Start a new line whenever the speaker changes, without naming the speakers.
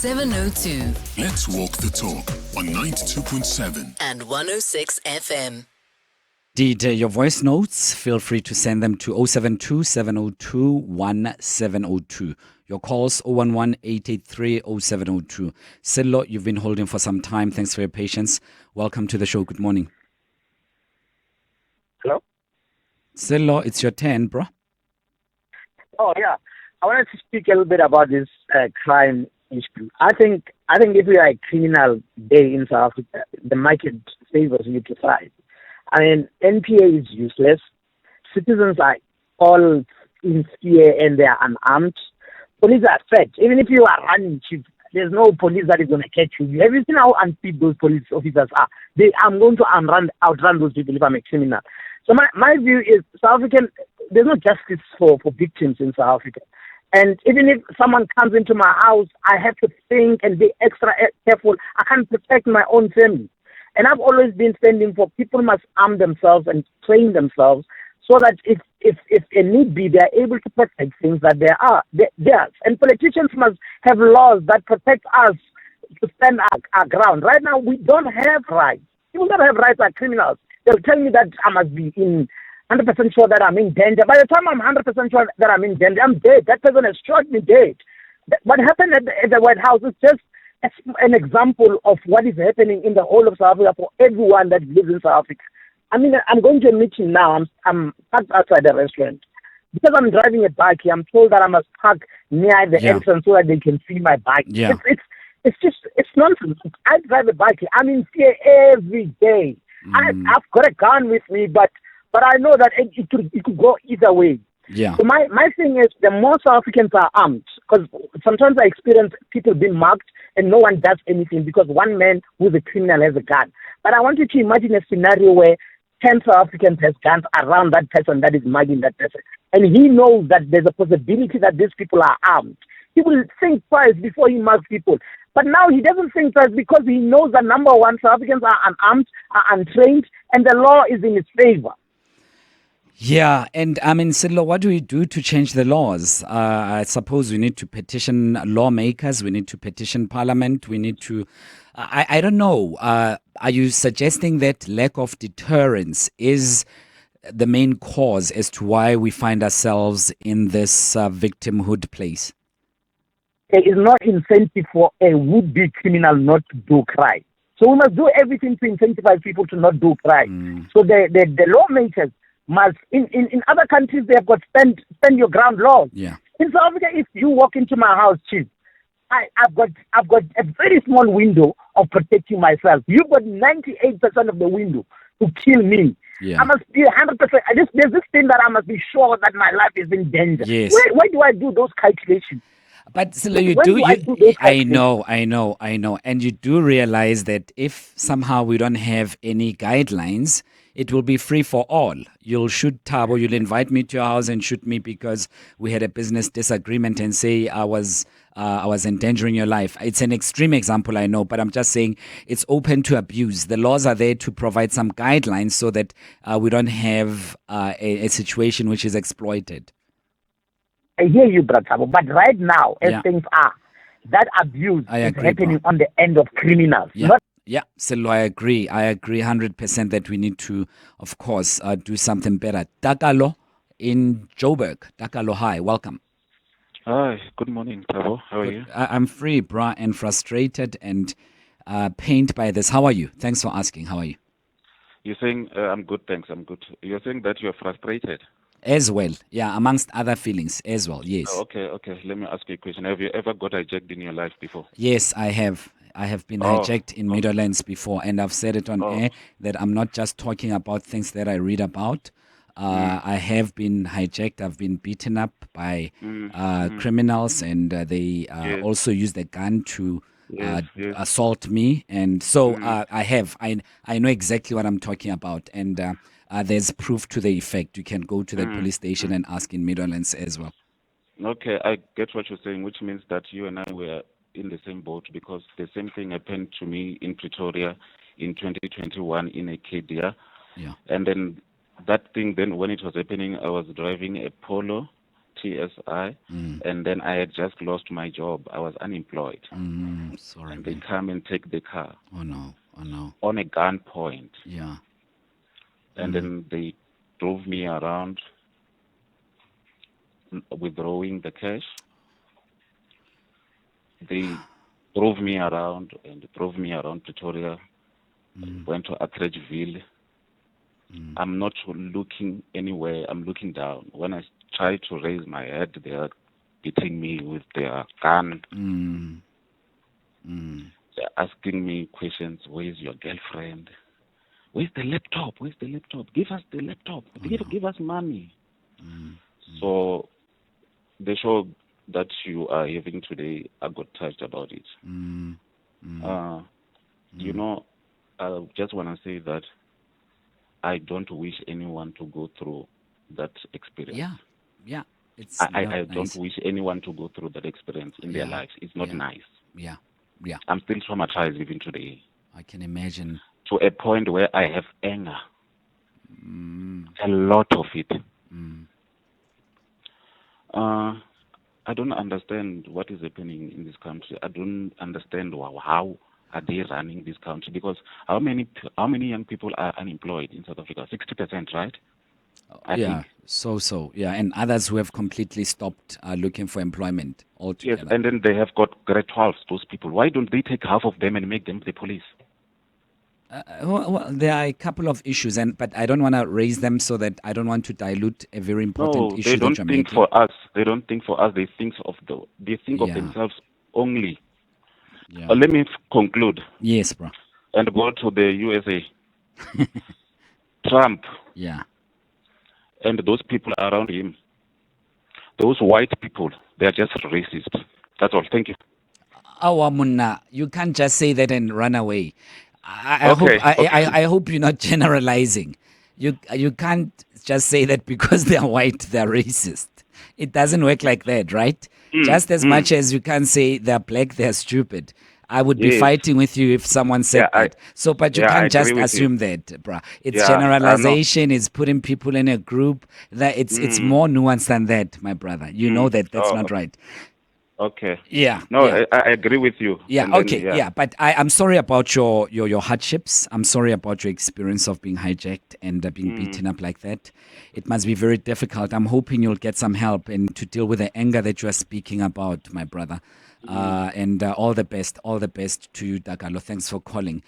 702
Let's walk the talk on 92.7
and 106 FM.
Did your voice notes, feel free to send them to 072 702 1702. Your calls 011 883 0702. Sello, you've been holding for some time. Thanks for your patience. Welcome to the show. Good morning.
Hello?
Sello, it's your turn, bro.
Oh, yeah. I wanted to speak a little bit about this crime issue. I think if we are a criminal day in South Africa, the market favors you to fight. I mean, NPA is useless. Citizens are all in fear and they are unarmed. Police are threat. Even if you are running, chief, there's no police that is going to catch you. Have you seen how unfit those police officers are? I'm going to outrun those people if I'm a criminal. So my view is South African, there's no justice for victims in South Africa. And even if someone comes into my house, I have to think and be extra careful. I can't protect my own family. And I've always been standing for people must arm themselves and train themselves so that if a need be, they are able to protect things that theirs. And politicians must have laws that protect us to stand our ground. Right now, we don't have rights. People that have rights are criminals. They'll tell me that I must be 100% sure that I'm in danger. By the time I'm 100% sure that I'm in danger, I'm dead. That person has shot me dead. What happened at the White House is just an example of what is happening in the whole of South Africa for everyone that lives in South Africa. I mean, I'm going to a meeting now. I'm parked outside the restaurant. Because I'm driving a bike here, I'm told that I must park near the entrance so that they can see my bike.
Yeah.
It's nonsense. I drive a bike here. I'm in fear every day. I've got a gun with me, but I know that it could go either way.
Yeah.
So my thing is, the more South Africans are armed, because sometimes I experience people being marked and no one does anything because one man who's a criminal has a gun. But I want you to imagine a scenario where 10 South Africans have guns around that person that is mugging that person. And he knows that there's a possibility that these people are armed. He will think twice before he mugs people. But now he doesn't think twice because he knows that number one, South Africans are unarmed, are untrained, and the law is in his favor.
Yeah, and I mean, Sidlo, what do we do to change the laws? I suppose we need to petition lawmakers, we need to petition parliament, we need to, I don't know, are you suggesting that lack of deterrence is the main cause as to why we find ourselves in this victimhood place?
There is no incentive for a would-be criminal not to do crime. So we must do everything to incentivize people to not do crime. So the lawmakers must, in other countries, they have got stand your ground laws.
Yeah.
In South Africa, if you walk into my house, chief, I've got a very small window of protecting myself. You've got 98% of the window to kill me.
Yeah.
I must be 100%. There's this thing that I must be sure that my life is in danger.
Yes.
Why do I do those calculations?
But Silo, I know. And you do realize that if somehow we don't have any guidelines, it will be free for all. You'll shoot Thabo, you'll invite me to your house and shoot me because we had a business disagreement and say I was endangering your life. It's an extreme example, I know, but I'm just saying it's open to abuse. The laws are there to provide some guidelines so that we don't have a situation which is exploited.
I hear you, Brother, but right now, as things are, that abuse is happening on the end of criminals.
Yeah, Silo, I agree 100% that we need to, of course, do something better. Takalo in Joburg. Takalo, hi, welcome.
Hi, good morning, Thabo. How are you?
I'm free, brah, and frustrated and pained by this. How are you? Thanks for asking. How are you?
You're saying, I'm good, thanks, I'm good. You're saying that you're frustrated?
As well, yeah, amongst other feelings as well, yes.
Okay. Let me ask you a question. Have you ever got hijacked in your life before?
Yes, I have. I have been hijacked in Meadowlands before, and I've said it on air that I'm not just talking about things that I read about. I have been hijacked. I've been beaten up by criminals, and they also used a gun to assault me. And so I know exactly what I'm talking about, and there's proof to the effect. You can go to the police station and ask in Meadowlands as well.
Okay, I get what you're saying, which means that you and I were in the same boat because the same thing happened to me in Pretoria in 2021 in a KDR.
Yeah.
And then that thing, then when it was happening, I was driving a Polo PSI, and then I had just lost my job. I was unemployed.
Sorry,
And they
man.
come and take the car
Oh no.
on a gunpoint.
Yeah.
And then they drove me around withdrawing the cash. They drove me around Pretoria, went to Atteridgeville. I'm not looking anywhere. I'm looking down. When I try to raise my head, they are beating me with their gun. They're asking me questions. Where's your girlfriend? Where's the laptop? Give us the laptop. Give us money. So the show that you are having today, I got touched about it. You know, I just want to say that I don't wish anyone to go through that experience.
Yeah. It's
I
not
don't
nice.
wish anyone to go through that experience in their lives. It's not nice.
Yeah.
I'm still traumatized even today,
I can imagine.
to a point where I have anger. A lot of it. I don't understand what is happening in this country. I don't understand how are they running this country, because how many young people are unemployed in South Africa? 60%, right? I
Yeah.
think.
So. Yeah. And others who have completely stopped looking for employment
Yes,
altogether.
and then they have got grade 12s, those people. Why don't they take half of them and make them the police?
Well, there are a couple of issues, but I don't want to raise them so that I don't want to dilute a very important
No,
issue
they
that
don't
you're
think
making.
for us. They don't think for us. They think of
Yeah.
themselves only.
Yeah.
Let me conclude
Yes, bro.
and go to the USA. Trump
Yeah.
and those people around him, those white people, they are just racist. That's all. Thank you.
Munna, you can't just say that and run away. I hope
Okay.
I hope you're not generalizing. You can't just say that because they're white they're racist. It doesn't work like that, right? Just as much as you can't say they're black they're stupid. I would be
Yes.
fighting with you if someone said that. So, but you
I
can't
agree
just
with you.
assume that, bruh. It's
Yeah, I know.
generalization. It's putting people in a group. That it's more nuanced than that, my brother. You know that that's not right.
Okay.
Yeah.
No,
Yeah.
I agree with you.
Yeah,
And then,
okay, yeah. But I'm sorry about your hardships. I'm sorry about your experience of being hijacked and being beaten up like that. It must be very difficult. I'm hoping you'll get some help and to deal with the anger that you are speaking about, my brother. And all the best to you, Dagalo. Thanks for calling.